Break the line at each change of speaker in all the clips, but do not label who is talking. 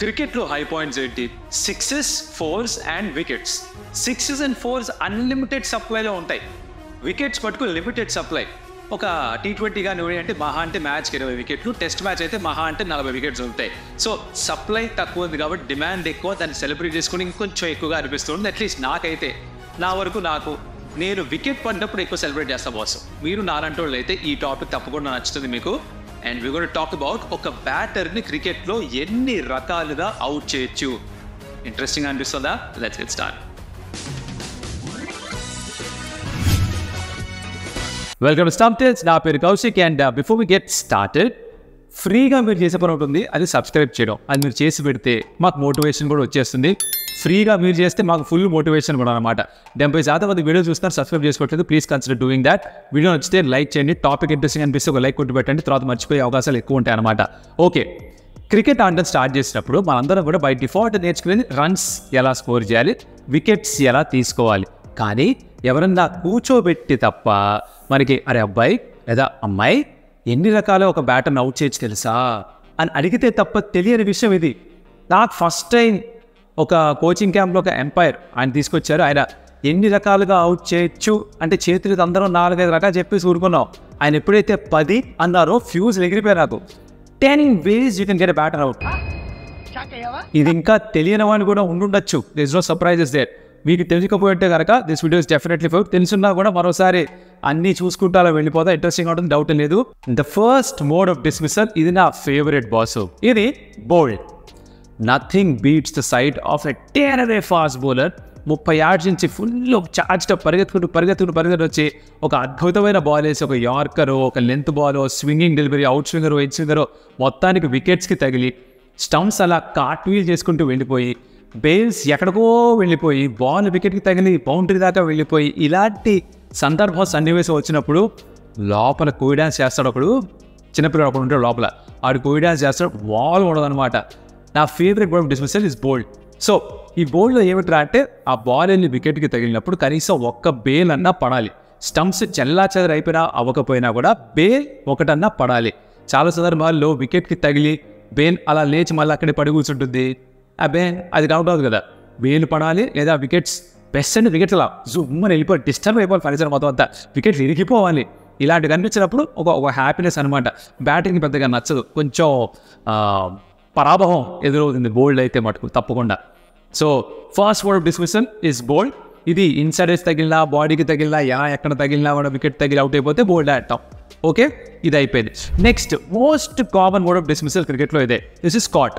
క్రికెట్లో high points ఏంటి? Sixes, fours and wickets. Sixes and fours unlimited సప్లైలో ఉంటాయి. వికెట్స్ మటుకు లిమిటెడ్ సప్లై. ఒక T20 కానీ అంటే మహా అంటే మ్యాచ్కి 20 వికెట్లు, టెస్ట్ మ్యాచ్ అయితే మహా అంటే 40 వికెట్స్ ఉంటాయి. సో సప్లై తక్కువ ఉంది కాబట్టి డిమాండ్ ఎక్కువ, దాన్ని సెలబ్రేట్ చేసుకుని ఇంకొంచెం ఎక్కువగా అనిపిస్తుంది. అట్లీస్ట్ నాకైతే, నా వరకు నేను వికెట్ పడినప్పుడు ఎక్కువ సెలబ్రేట్ చేస్తా బాస్. మీరు నాలంటి వాళ్ళు అయితే ఈ టాపిక్ తప్పకుండా నచ్చుతుంది మీకు. And we gonna talk about ఒక బ్యాటర్ని క్రికెట్లో ఎన్ని రకాలుగా అవుట్ చేయొచ్చు. ఇంట్రెస్టింగ్ అనిపిస్తుందా? Let's get start. Welcome to stump tales. నా పేరు Kaushik. And before we get started, ఫ్రీగా మీరు చేసే పని ఉంటుంది, అది సబ్స్క్రైబ్ చేయడం. అది మీరు చేసి పెడితే మాకు మోటివేషన్ కూడా వచ్చేస్తుంది. ఫ్రీగా మీరు చేస్తే మాకు ఫుల్ మోటివేషన్ కూడా అనమాట. 70% మంది వీడియో చూస్తున్నారు, సబ్స్క్రైబ్ చేసుకోవట్లేదు. Please consider doing that. Video నచ్చితే లైక్ చేయండి. టాపిక్ ఇంట్రెస్టింగ్ అనిపిస్తే ఒక లైక్ కొట్టి పెట్టండి. తర్వాత మర్చిపోయే అవకాశాలు ఎక్కువ ఉంటాయి అనమాట. ఓకే, క్రికెట్ ఆడడం స్టార్ట్ చేసినప్పుడు మనందరం కూడా బై డిఫాల్ట్ నేర్చుకునేది రన్స్ ఎలా స్కోర్ చేయాలి, వికెట్స్ ఎలా తీసుకోవాలి. కానీ ఎవరన్నా కూర్చోబెట్టి తప్ప మనకి అరే అబ్బాయి లేదా అమ్మాయి ఎన్ని రకాల ఒక బ్యాటర్ని అవుట్ చేయొచ్చు తెలుసా అని అడిగితే తప్ప తెలియని విషయం ఇది. నాకు ఫస్ట్ టైం ఒక కోచింగ్ క్యాంప్లో ఒక ఎంపైర్ ఆయన తీసుకొచ్చారు. ఆయన ఎన్ని రకాలుగా అవుట్ చేయొచ్చు అంటే చేతులతో అందరం 4-5 రకాలు చెప్పేసి ఊరుకున్నాం. ఆయన ఎప్పుడైతే 10 అన్నారో ఫ్యూజ్ ఎగిరిపోయారు. నాకు 10 ways you can get a batter out. ఇది ఇంకా తెలియని వాడిని కూడా ఉండుండొచ్చు. This no surprises there. మీకు తెలియకపోతే కనుక this video is definitely for. తెలుసున్నా కూడా మరోసారి అన్నీ చూసుకుంటూ అలా వెళ్ళిపోతా. ఇంట్రెస్టింగ్ ఉంటుంది, డౌట్ లేదు. The first mode of dismissal, ఇది నా ఫేవరెట్ బాస్. ఇది bowled. Nothing beats the side of a టెరరే ఫాస్ట్ బౌలర్. 30 yards నుంచి ఫుల్ చార్జ్తో పరిగెత్తుకుంటూ వచ్చి ఒక అద్భుతమైన బాల్ వేసి ఒక యార్కరో, ఒక లెంత్ బాలో, స్వింగింగ్ డెలివరీ, అవుట్ స్వింగరో, ఎడ్ స్వింగరో మొత్తానికి వికెట్స్కి తగిలి స్టంప్స్ అలా కార్ట్వీల్ చేసుకుంటూ వెళ్ళిపోయి, బేల్స్ ఎక్కడికో వెళ్ళిపోయి, బాల్ వికెట్కి తగిలి బౌండరీ దాకా వెళ్ళిపోయి, ఇలాంటి సందర్భం సన్నివేశం వచ్చినప్పుడు లోపల కోయి డ్యాన్స్ చేస్తాడు ఒకడు. చిన్నపిల్లడు ఒకడు ఉంటాడు లోపల, ఆడు కోయి డ్యాన్స్ చేస్తాడు. బాల్ ఉండదన్నమాట. నా favourite ball dismissal is bowled. So ఈ బౌల్డ్లో ఏమిట్రా అంటే ఆ బాల్ వెళ్ళి వికెట్కి తగిలినప్పుడు కనీసం ఒక్క బేల్ అన్నా పడాలి. స్టంప్స్ చెల్లాచెదరు అయిపోయినా అవ్వకపోయినా కూడా బేల్ ఒకటన్నా పడాలి. చాలా సందర్భాల్లో వికెట్కి తగిలి బేల్ అలా లేచి మళ్ళీ అక్కడే పడి కూర్చుంటుంది. అబ్బే అది అవుట్ అవుతుంది కదా. బేలు పడాలి లేదా వికెట్స్ బెస్ట్ అండ్ వికెట్స్ అలా జుమ్మని వెళ్ళిపోయి డిస్టర్బ్ అయిపోవాలి. ఫలితం మొత్తం అంతా వికెట్లు ఇరిగిపోవాలి. ఇలాంటివి కనిపించినప్పుడు ఒక హ్యాపీనెస్ అనమాట. బ్యాటింగ్కి పెద్దగా నచ్చదు, కొంచెం పరాభవం ఎదురవుతుంది బౌల్డ్ అయితే మటుకు తప్పకుండా. So first word dismissal is bowled. ఇది ఇన్సైడ్ ఎస్ తగిలినా, బాడీకి తగిలినా, ఎక్కడ తగిలినా కూడా వికెట్ తగిలి అవుట్ అయిపోతే బౌల్డ్ అంటాం. ఓకే, ఇది అయిపోయింది. Next most common word of dismissal క్రికెట్లో ఇదే. This is caught.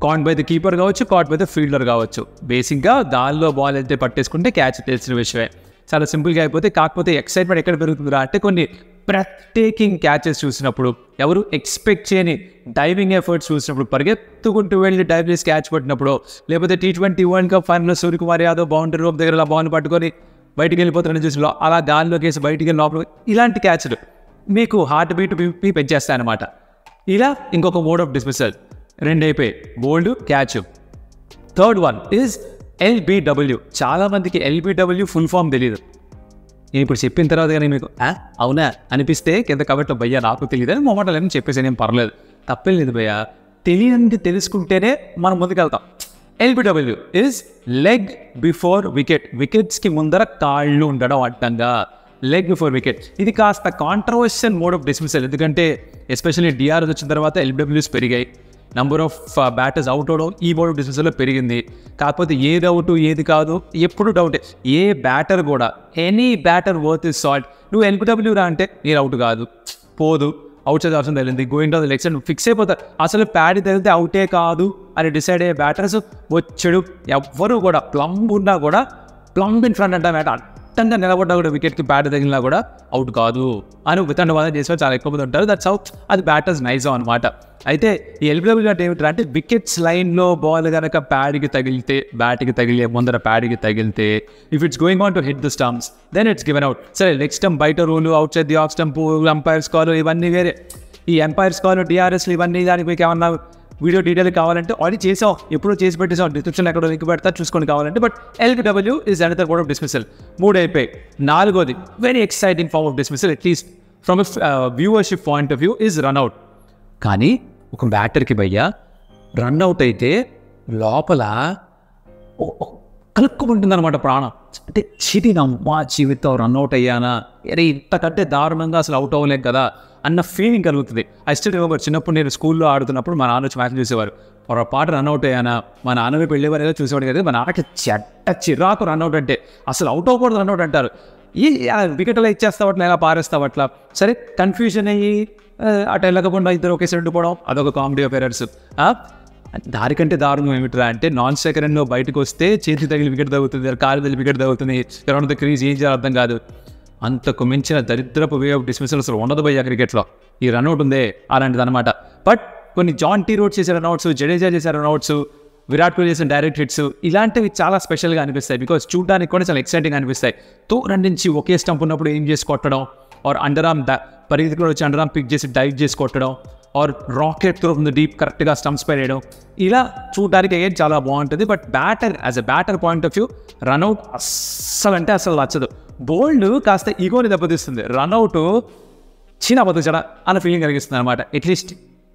Caught by the keeper కావచ్చు, కాట్ బై ద ఫీల్డర్ కావచ్చు. బేసిక్గా దానిలో బాల్ అయితే పట్టేసుకుంటే క్యాచ్ తెలిసిన విషయమే. చాలా సింపుల్గా అయిపోతే. కాకపోతే ఎక్సైట్మెంట్ ఎక్కడ పెరుగుతుందా అంటే కొన్ని బ్రెత్టేకింగ్ క్యాచెస్ చూసినప్పుడు, ఎవరు ఎక్స్పెక్ట్ చేయని డైవింగ్ ఎఫర్ట్స్ చూసినప్పుడు, పరిగెత్తుకుంటూ వెళ్ళి డైవ్ చేసి క్యాచ్ పట్టినప్పుడు, లేకపోతే T20 వరల్డ్ కప్ ఫైనల్లో సూర్యకుమార్ యాదవ్ బౌండరీ రోప్ దగ్గర బాల్ని పట్టుకొని బయటికి వెళ్ళిపోతారని చూసి అలా గాలిలోకి వేసి బయటికి వెళ్ళి లోపల, ఇలాంటి క్యాచ్లు మీకు హార్ట్ బీట్ పెంచేస్తాయి అనమాట. ఇలా ఇంకొక మోడ్ ఆఫ్ డిస్మిసల్. 2 అయిపోయి bowled, catch. Third one is LBW. చాలామందికి LBW ఫుల్ ఫామ్ తెలియదు. నేను ఇప్పుడు చెప్పిన తర్వాత కానీ మీకు అవునా అనిపిస్తే కింద కమెంట్లో భయ్యా నాకు తెలియదు అని మొమ్మటలేని చెప్పేసి ఏం పర్లేదు, తప్పేం లేదు భయ్యా. తెలియనిది తెలుసుకుంటేనే మనం ముందుకెళ్తాం. LBW is leg before wicket. వికెట్స్కి ముందర కాళ్ళు ఉండడం అడ్డంగా, లెగ్ బిఫోర్ వికెట్. ఇది కాస్త కాంట్రవర్షియల్ మోడ్ ఆఫ్ డిస్మిసల్. ఎందుకంటే ఎస్పెషల్లీ DRS వచ్చిన తర్వాత LBWs పెరిగాయి. నంబర్ ఆఫ్ బ్యాటర్స్ అవుట్ అవడం ఈ మోడ్ ఆఫ్ డిస్మిసల్లో పెరిగింది. కాకపోతే ఏది అవుట్ ఏది కాదు ఎప్పుడు డౌటే. ఏ బ్యాటర్ కూడా, any batter worth is salt, నువ్వు LBW రా అంటే నేను అవుట్ కాదు, పోదు, అవుట్ సైడ్ ఆప్షన్ తగిలింది, going to the leg side fix అయిపోతారు. అసలు ప్యాడ్ తగిలితే అవుటే కాదు అని డిసైడ్ అయ్యే బ్యాటర్స్ వచ్చాడు. ఎవ్వరు కూడా ప్లంబ్ ఉన్నా కూడా, ప్లంబ్ ఇన్ ఫ్రంట్ అంటే బ్యాట్ అట్టంగా నిలబడ్డా కూడా వికెట్కి బ్యాట్ తగిలినా కూడా అవుట్ కాదు అని వితండ వాదన చేసే చాలా ఎక్కువ మంది ఉంటారు. దట్స్ హౌ అది బ్యాటర్స్ నైజం అనమాట. అయితే ఈ LBW అంటే ఏమిటంటే వికెట్స్ లైన్లో బాల్ కనుక ప్యాడ్కి తగిలితే, బ్యాట్కి తగిలే ముందర ప్యాడ్కి తగిలితే, if it's going on to hit the stumps then it's given out. సరే, లెగ్ స్టంప్ బయట rule, outside the off stump, umpire's call, ఇవన్నీ వేరే. ఈ ఎంపైర్స్ కాల్, DRSలు ఇవన్నీ దానికి మీకు ఏమన్నా వీడియో డీటెయిల్ కావాలంటే ఆల్రెడీ చేసాం, ఎప్పుడో చేసి పెట్టేసాం, డిస్క్రిప్షన్ ఎక్కడో లింక్ పెడతా చూసుకొని కావాలంటే. But LBW is another mode of dismissal. 3 అయిపోయి. 4వది very exciting form of dismissal, at least from viewership point of view, is run out. కానీ ఒక బ్యాటర్కి భయ్యా రన్అట్ అయితే లోపల కలుక్కుమంటుంది అనమాట ప్రాణం. అంటే చిటినమ్మా జీవితం రన్అట్ అయ్యానా, అరే ఇంతకంటే దారుణంగా అసలు అవుట్ అవ్వలేం కదా అన్న ఫీలింగ్ కలుగుతుంది. ఐ స్టిల్ రిమెంబర్ చిన్నప్పుడు నేను స్కూల్లో ఆడుతున్నప్పుడు మా నాన్న వచ్చి మ్యాచ్ చూసేవారు. పొరపాటు రన్అట్ అయ్యానా, మా నాన్న వైపు వెళ్ళేవారు ఏదో చూసేవాడు కదా, మా నాన్నకి చెట్ట చిరాకు రన్అట్ అంటే. అసలు అవుట్ అవ్వకూడదు రన్అట్ అంటారు. ఈ వికెట్లో ఇచ్చేస్తావు అట్లా, ఎలా పారేస్తావు అట్లా. సరే కన్ఫ్యూజన్ అయ్యి అటు వెళ్ళకుండా ఇద్దరు ఒకేసారి ఉండిపోవడం, అదొక కామెడీ ఆఫ్ ఎరర్స్. దానికంటే దారుణం ఏమిట్రా అంటే నాన్ స్ట్రైకర్ రన్లో బయటకు వస్తే చేతి తగిలి వికెట్ తగ్గుతుంది, కాలు తగిలి వికెట్ తగ్గుతుంది, అరౌండ్ ద క్రీజ్ ఏం చేయాలి అర్థం కాదు. అంతకు మించిన దరిద్రపు వే ఆఫ్ డిస్మిసల్ అసలు ఉండదు భయ్యా క్రికెట్లో. ఈ రన్అట్ ఉందే అలాంటిది అనమాట. బట్ కొన్ని జాన్ టీ రోడ్ చేసే రన్అట్స్, జడేజా చేసే రన్అట్స్, విరాట్ కోహ్లీ చేసిన డైరెక్ట్ హిట్స్, ఇలాంటివి చాలా స్పెషల్గా అనిపిస్తాయి. బికాస్ చూడడానికి కూడా చాలా ఎక్సైటింగ్ అనిపిస్తాయి. దూరం నుంచి ఒకే స్టంప్ ఉన్నప్పుడు ఏం చేసి కొట్టడం, ఆర్ అండర్ ఆర్మ్ పరిగెత్తుకుని వచ్చి అండర్ ఆర్మ్ పిక్ చేసి డైవ్ చేసి కొట్టడం, or rocket throw from the deep కరెక్ట్గా స్టంప్స్ పై వేయడం, ఇలా చూడడానికి అయ్యేది చాలా బాగుంటుంది. But as a batter point of view run out అస్సలు నచ్చదు. బోల్డ్ కాస్త ఈగోని దెబ్బతీస్తుంది, రన్అట్ చిన్న బతుకుచడ అన్న ఫీలింగ్ కలిగిస్తుంది అనమాట. అట్లీస్ట్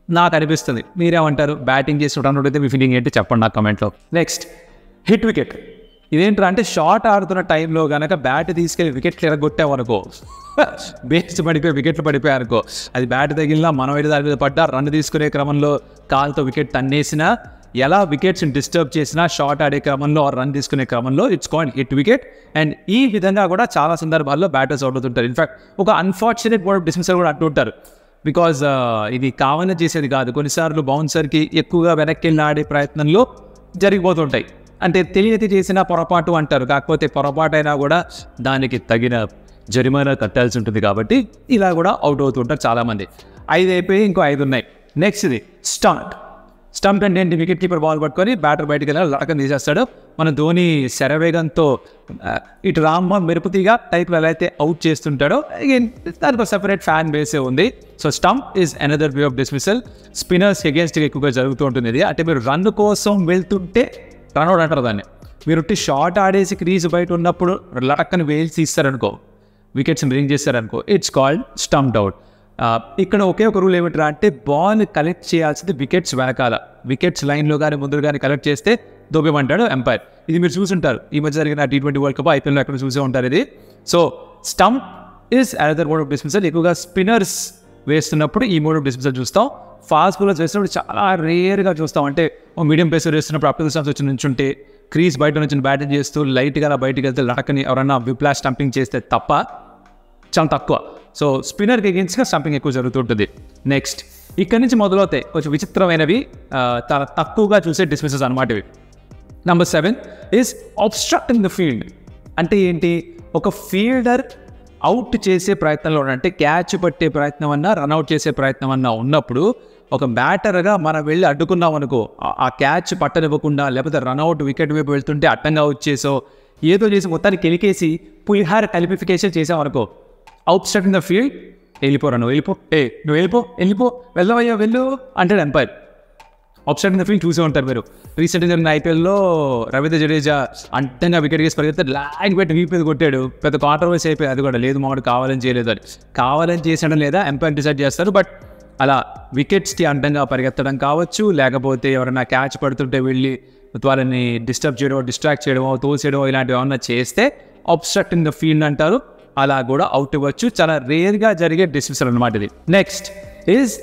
నాకు అనిపిస్తుంది. మీరేమంటారు? బ్యాటింగ్ చేసి రన్అట్ అయితే మీ ఫీలింగ్ ఏంటి చెప్పండి నాకు కమెంట్లో. Next hit wicket. ఇదేంట్రా అంటే షార్ట్ ఆడుతున్న టైంలో కనుక బ్యాట్ తీసుకెళ్ళి వికెట్లు ఎరగొట్టామనుకో, బేస్ పడిపోయి వికెట్లు పడిపోయారనుకో, అది బ్యాట్ తగిలినా మనం అయితే దాని మీద పడ్డా, రన్ తీసుకునే క్రమంలో కాల్తో వికెట్ తన్నేసినా, ఎలా వికెట్స్ని డిస్టర్బ్ చేసినా షార్ట్ ఆడే క్రమంలో రన్ తీసుకునే క్రమంలో it's called hit wicket. And ఈ విధంగా కూడా చాలా సందర్భాల్లో బ్యాటర్స్ అవుట్ అవుతుంటారు. ఇన్ఫాక్ట్ ఒక అన్ఫార్చునేట్ వర్డ్ డిస్మిసల్ కూడా అంటుంటారు. బికాజ్ ఇది కావాలని చేసేది కాదు. కొన్నిసార్లు బౌన్సర్కి ఎక్కువగా వెనక్కి వెళ్ళి ఆడే ప్రయత్నంలో జరిగిపోతుంటాయి. అంటే తెలియతి చేసిన పొరపాటు అంటారు. కాకపోతే పొరపాటు అయినా కూడా దానికి తగిన జరిమానా కట్టాల్సి ఉంటుంది. కాబట్టి ఇలా కూడా అవుట్ అవుతుంటారు చాలామంది. 5 అయిపోయి ఇంకో 5 ఉన్నాయి. నెక్స్ట్ ఇది స్టంప్ అంటే ఏంటి? వికెట్ కీపర్ బాల్ పట్టుకొని బ్యాటర్ బయటకు వెళ్ళి లడకం తీసేస్తాడు. మన ధోని శరవేగంతో ఇటు రామ్మ మెరుపుతీగా టైప్లో ఎలా అయితే అవుట్ చేస్తుంటాడో, అగైన్ దానికి సెపరేట్ ఫ్యాన్ బేసే ఉంది. So stump is another way of dismissal. Spinners అగేన్స్ట్గా ఎక్కువగా జరుగుతూ ఉంటుంది ఇది. అంటే మీరు రన్ కోసం వెళ్తుంటే రన్అట్ అంటారు దాన్ని. మీరు షార్ట్ ఆడేసి క్రీజ్ బయట ఉన్నప్పుడు లడక్కని వేల్సి ఇస్తారనుకో, వికెట్స్ బ్రింగ్ చేస్తారనుకో, ఇట్స్ కాల్డ్ స్టంప్డ్ అవుట్. ఇక్కడ ఒకే ఒక రూల్ ఏమిట్రా అంటే బాల్ కలెక్ట్ చేయాల్సింది వికెట్స్ వెనకాల, వికెట్స్ లైన్లో కానీ ముందు కానీ కలెక్ట్ చేస్తే దోబేమంటాడు ఎంపైర్. ఇది మీరు చూసుంటారు ఈ మధ్య జరిగిన T20 వరల్డ్ కప్ IPL ఎక్కడ చూసే ఉంటారు ఇది. So stump is another mode of dismissal. ఎక్కువగా స్పిన్నర్స్ వేస్తున్నప్పుడు ఈ మోడ్ ఆఫ్ డిస్మిసల్ చూస్తాం. ఫాస్ట్ బౌలర్స్ వేస్తున్నప్పుడు చాలా రేర్గా చూస్తాం. అంటే మీడియం పేసర్ వేస్తున్నప్పుడు అప్టల్ స్టంప్స్ వచ్చి నుంచుంటే, క్రీజ్ బయట నుంచి బ్యాటింగ్ చేస్తూ లైట్గా బయటికి వెళ్తే లడకని ఎవరన్నా విప్లాష్ స్టంపింగ్ చేస్తే తప్ప చాలా తక్కువ. సో స్పిన్నర్కి అగేన్స్ట్గా స్టంపింగ్ ఎక్కువ జరుగుతుంటుంది. నెక్స్ట్ ఇక్కడ నుంచి మొదలవుతాయి కొంచెం విచిత్రమైనవి, చాలా తక్కువగా చూసే డిస్మిసెస్ అనమాట ఇవి. Number 7 is obstructing the field. అంటే ఏంటి? ఒక ఫీల్డర్ అవుట్ చేసే ప్రయత్నంలో అంటే క్యాచ్ పట్టే ప్రయత్నం అన్నా రన్అట్ చేసే ప్రయత్నం అన్నా ఉన్నప్పుడు ఒక బ్యాటర్గా మనం వెళ్ళి అడ్డుకున్నాం అనుకో, ఆ క్యాచ్ పట్టనివ్వకుండా, లేకపోతే రన్అట్ వికెట్ వైపు వెళ్తుంటే అడ్డంగా వచ్చేసో ఏదో చేసి మొత్తానికి కెలికేసి పులిహార కలిపిఫికేషన్ చేసామనుకో, అవుట్స్ట్రక్టింగ్ ద ఫీల్డ్, వెళ్ళిపోరా నువ్వు, వెళ్ళిపో వెళ్ళవయ్యా వెళ్ళు అంటాడు ఎంపైర్. అవుట్స్ట్రక్టింగ్ ద ఫీల్డ్ చూసే ఉంటారు మీరు. రీసెంట్గా జరిగిన IPLలో రవీంద్ర జడేజా అడ్డంగా వికెట్ వేసి పరిగెత్తే లాగ్ పెట్టి వీపు మీద కొట్టాడు. పెద్ద కాంట్రవర్సీ అయిపోయింది. అది కూడా లేదు మామిడి కావాలని చేయలేదు అని. కావాలని చేసడం లేదా ఎంపైర్ డిసైడ్ చేస్తారు. బట్ అలా వికెట్స్కి అడ్డంగా పరిగెత్తడం కావచ్చు, లేకపోతే ఎవరైనా క్యాచ్ పడుతుంటే వెళ్ళి వాళ్ళని డిస్టర్బ్ చేయడమో, డిస్ట్రాక్ట్ చేయడమో, తోసేయడమో ఇలాంటివి ఏమన్నా చేస్తే అబ్స్ట్రక్టింగ్ ద ఫీల్డ్ అంటారు. అలా కూడా అవుట్ ఇవ్వచ్చు. చాలా రేర్గా జరిగే డిస్మిసల్ అనమాట ఇది. Next is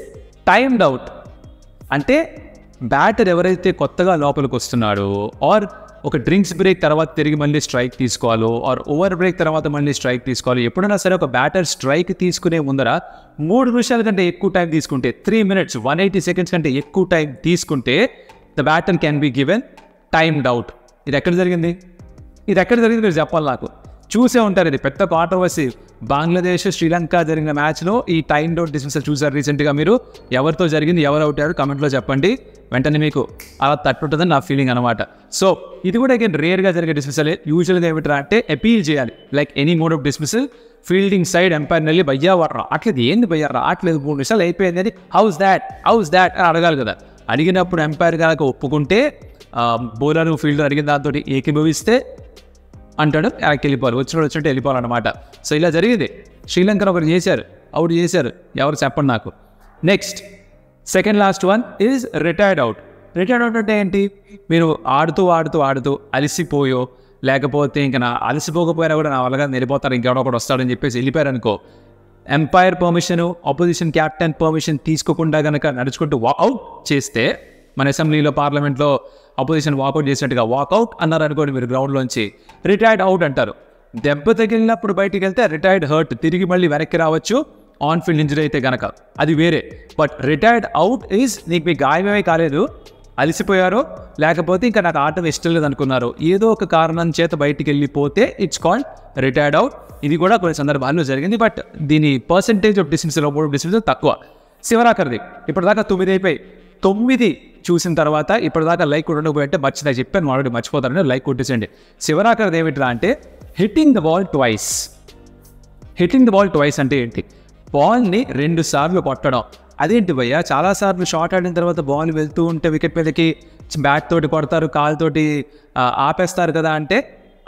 timed out. అంటే బ్యాటర్ ఎవరైతే కొత్తగా లోపలికి వస్తున్నాడో, ఆర్ ఒక డ్రింక్స్ బ్రేక్ తర్వాత తిరిగి మళ్ళీ స్ట్రైక్ తీసుకోవాలో, ఆర్ ఓవర్ బ్రేక్ తర్వాత మళ్ళీ స్ట్రైక్ తీసుకోవాలి, ఎప్పుడైనా సరే ఒక బ్యాటర్ స్ట్రైక్ తీసుకునే ముందర 3 నిమిషాల కంటే ఎక్కువ టైం తీసుకుంటే, 3 minutes 180 seconds కంటే ఎక్కువ టైం తీసుకుంటే the batter can be given timed out. ఇది ఎక్కడ జరిగింది మీరు చెప్పాలి నాకు. చూసే ఉంటారు. ఇది పెద్ద కాంట్రవర్సీ. బంగ్లాదేశ్ శ్రీలంక జరిగిన మ్యాచ్లో ఈ టైమ్డ్ అవుట్ డిస్మిసల్ చూసారు రీసెంట్గా. మీరు ఎవరితో జరిగింది, ఎవరు అవుట్ అయ్యారు కమెంట్లో చెప్పండి. వెంటనే మీకు అలా తట్టుతుందని నా ఫీలింగ్ అనమాట. సో ఇది కూడా అగైన్ రేర్గా జరిగే డిస్మిసలే. యూజువల్గా ఏమిట్రా అంటే అపీల్ చేయాలి. Like any mode of dismissal, fielding side umpire వెళ్ళి భయ్యా వాడు రావట్లేదు, ఏంది భయ్యా రావట్లేదు, 3 నిమిషాలు అయిపోయింది అని హౌస్ దాట్ అని అడగాలి కదా. అడిగినప్పుడు ఎంపైర్ కనుక ఒప్పుకుంటే, బౌలర్ ఫీల్డర్ అడిగిన దాంతో ఏకీభవిస్తే అంటాడు వెనక్కి వెళ్ళిపోవాలి, వచ్చినట్టు వెళ్ళిపోవాలన్నమాట. సో ఇలా జరిగింది. శ్రీలంకను ఒకరు చేశారు, అవుట్ చేశారు, ఎవరు చెప్పండి నాకు. Next second last one is retired out. Retired out అంటే ఏంటి? మీరు ఆడుతూ అలసిపోయో, లేకపోతే ఇంకా అలసిపోకపోయినా కూడా నా వల్లగా వెళ్ళిపోతారు, ఇంకెవడో ఒకటి వస్తాడని చెప్పేసి వెళ్ళిపోయారు అనుకో, umpire permission, opposition captain permission తీసుకోకుండా కనుక నడుచుకుంటూ వాకౌట్ చేస్తే, మన అసెంబ్లీలో పార్లమెంట్లో అపోజిషన్ వాకౌట్ చేసినట్టుగా వాకౌట్ అన్నారు అనుకోండి మీరు గ్రౌండ్లోంచి, రిటైర్డ్ అవుట్ అంటారు. దెబ్బ తగిలినప్పుడు బయటికి వెళ్తే రిటైర్డ్ హర్ట్, తిరిగి మళ్ళీ వెనక్కి రావచ్చు ఆన్ ఫీల్డ్ ఇంజరీ అయితే కనుక, అది వేరే. బట్ రిటైర్డ్ అవుట్ ఈజ్ నీకు మీ గాయమే కాలేదు, అలసిపోయారో లేకపోతే ఇంకా నాకు ఆటం ఇష్టం లేదు అనుకున్నారు, ఏదో ఒక కారణం చేత బయటికి వెళ్ళిపోతే ఇట్స్ కాల్డ్ రిటైర్డ్ అవుట్. ఇది కూడా కొన్ని సందర్భాల్లో జరిగింది, బట్ దీని పర్సంటేజ్ ఆఫ్ డిస్మిసల్, డిస్మిసల్ తక్కువ. శివరాకర్ది ఇప్పటిదాకా 9 అయిపోయి 9 చూసిన తర్వాత ఇప్పటిదాకా లైక్ కొట్టకపోయి అంటే మర్చిదా చెప్పాను ఆల్రెడీ, మర్చిపోతారని లైక్ కొట్టేసండి. శివరాకర్ది ఏమిట్రా అంటే hitting the ball twice. Hitting the ball twice అంటే ఏంటి? బాల్ని 2 సార్లు కొట్టడం. అదేంటి భయ్యా, చాలాసార్లు షాట్ ఆడిన తర్వాత బాల్ వెళ్తూ ఉంటే వికెట్ మీదకి బ్యాట్ తోటి కొడతారు, కాలుతోటి ఆపేస్తారు కదా అంటే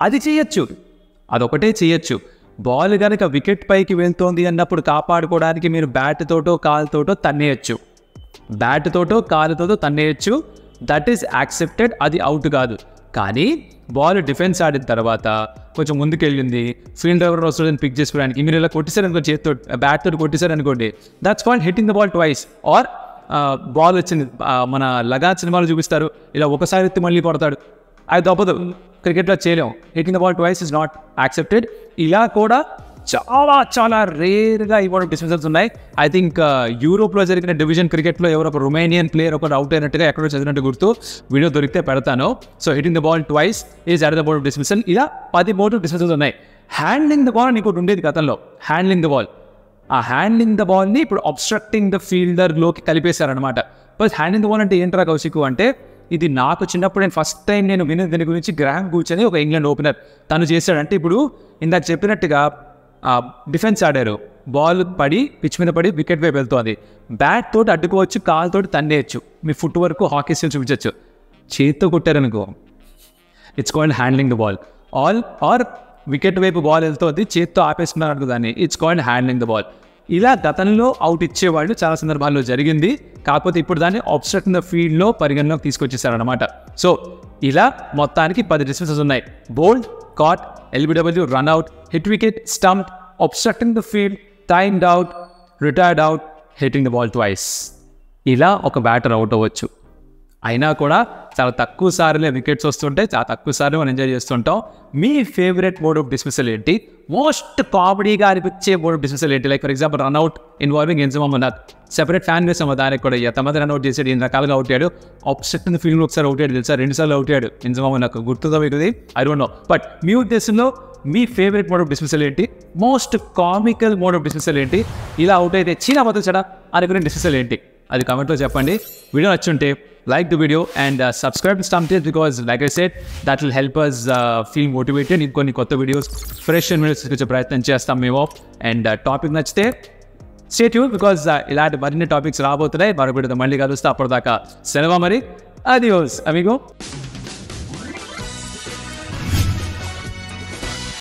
అది చేయొచ్చు, అదొకటే చేయొచ్చు. బాల్ కనుక వికెట్ పైకి వెళ్తోంది అన్నప్పుడు కాపాడుకోవడానికి మీరు బ్యాట్ తోటో కాలుతోటో తన్నేయచ్చు, బ్యాట్ తోటో కాలుతోటో తన్నేయచ్చు, దట్ ఈస్ యాక్సెప్టెడ్, అది అవుట్ కాదు. కానీ బాల్ డిఫెన్స్ ఆడిన తర్వాత కొంచెం ముందుకెళ్ళింది, ఫీల్డ్ ఎవరు వస్తుందని పిక్ చేసుకోవడానికి మీరు ఇలా కొట్టేశారు అనుకో, చేతితో బ్యాట్ తోటి కొట్టేశారు అనుకోండి, that's called hitting the ball twice. Or ball వచ్చింది, మన లగాన్ సినిమాలో చూపిస్తారు, ఇలా ఒకసారి ఎత్తి మళ్ళీ కొడతాడు, అది తప్పదు, క్రికెట్లో చేయలేము. Hitting the ball twice is not accepted. ఇలా కూడా చాలా రేర్గా ఇవాళ డిస్మిసల్స్ ఉన్నాయి. ఐ థింక్ యూరోప్లో జరిగిన డివిజన్ క్రికెట్లో ఎవరో ఒక రొమేనియన్ ప్లేయర్ ఒకటి అవుట్ అయినట్టుగా ఎక్కడో చదివినట్టు గుర్తు, వీడియో దొరికితే పెడతాను. So hitting the ball twice is at the board of dismissal. ఇలా 10 మోడ్ ఆఫ్ డిస్మిసల్స్ ఉన్నాయి. హ్యాండ్లింగ్ ద బాల్ అని ఇంకోటి ఉండేది గతంలో, హ్యాండ్లింగ్ ద బాల్. ఆ హ్యాండ్లింగ్ ద బాల్ని ఇప్పుడు అబ్స్ట్రక్టింగ్ ద ఫీల్డర్లోకి కలిపేశారనమాట. బట్ హ్యాండ్లింగ్ ద బాల్ అంటే ఏంట్రా కౌశిక్ అంటే, ఇది నాకు చిన్నప్పుడు నేను ఫస్ట్ టైం నేను విన్న దీని గురించి గ్రాహం కూర్చొని ఒక ఇంగ్లాండ్ ఓపెనర్ తను చేశాడంటే, ఇప్పుడు ఇందాక చెప్పినట్టుగా డిఫెన్స్ ఆడారు, బాల్ పడి పిచ్ మీద పడి వికెట్ వైపు వెళ్తుంది, బ్యాట్ తోటి అడ్డుకోవచ్చు, కాలుతోటి తన్నేయచ్చు, మీ ఫుట్ వరకు హాకీ స్కిల్ చూపించవచ్చు. చేత్తో కొట్టారనుకో it's called handling the ball. Or wicket వైపు బాల్ వెళ్తుంది, చేత్తో ఆపేస్తున్నారు అనుకో దాన్ని, it's called handling the ball. ఇలా గతంలో అవుట్ ఇచ్చేవాళ్ళు చాలా సందర్భాల్లో జరిగింది, కాకపోతే ఇప్పుడు దాన్ని అబ్స్ట్రక్ట్ ద ఫీల్డ్లో పరిగణలోకి తీసుకొచ్చేసారనమాట. సో ఇలా మొత్తానికి 10 డిస్మిసల్స్ ఉన్నాయి. Bowled, caught, LBW, run out, hit wicket, stump, obstructing the field, timed out, retired out, hitting the ball twice. ఇలా ఒక బ్యాటర్ అవుట్ అవ్వచ్చు. అయినా కూడా చాలా తక్కువ సార్లే వికెట్స్ వస్తుంటాయి, చాలా తక్కువ సార్లు మనం ఎంజాయ్ చేస్తుంటాం. మీ ఫేవరెట్ మోడ్ ఆఫ్ డిస్మిసల్ ఏంటి? మోస్ట్ కామెడీగా అనిపించే మోడ్ ఆఫ్ డిస్మిసల్ ఏంటి? Like for example run out involving Inzamam ul Haq. Separate fan base అమ్మ దానికి కూడా ఎంతమంది రన్అట్ చేసాడు, ఎన్ని రకాలుగా అవుట్ అయ్యాడు. ఆబ్స్ట్రక్టింగ్ ద ఫీల్డ్ ఒకసారి అవుట్ అయ్యాడు తెలుసా, 2 సార్లు అవుట్ అయ్యాడు ఇంజమా మునాక్. గుర్తుందో మీకు? I don't know. బట్ మీ ఉద్దేశంలో మీ ఫేవరెట్ మోడ్ ఆఫ్ డిస్మిసల్ ఏంటి? Most comical mode of dismissal ఏంటి? ఇలా అవుట్ అయితే చీనా మొత్తం చెడా అనుకునే డిస్మిసల్ ఏంటి? అది కామెంట్లో చెప్పండి. వీడియో నచ్చుంటే like the video and subscribe to Stumptails, because like I said, that will help us feel motivated. ఇంకొన్ని కొత్త వీడియోస్ ఫ్రెష్ అండ్ వీడియోస్ వచ్చే ప్రయత్నం చేస్తాం మేము. అండ్ టాపిక్ నచ్చితే స్టే ట్యూన్, బికాజ్ ఇలాంటి మరిన్ని టాపిక్స్ రాబోతున్నాయి. మరొకటి మళ్ళీ కలుస్తా. అప్పటిదాకా సెలవు మరి. Adios amigo.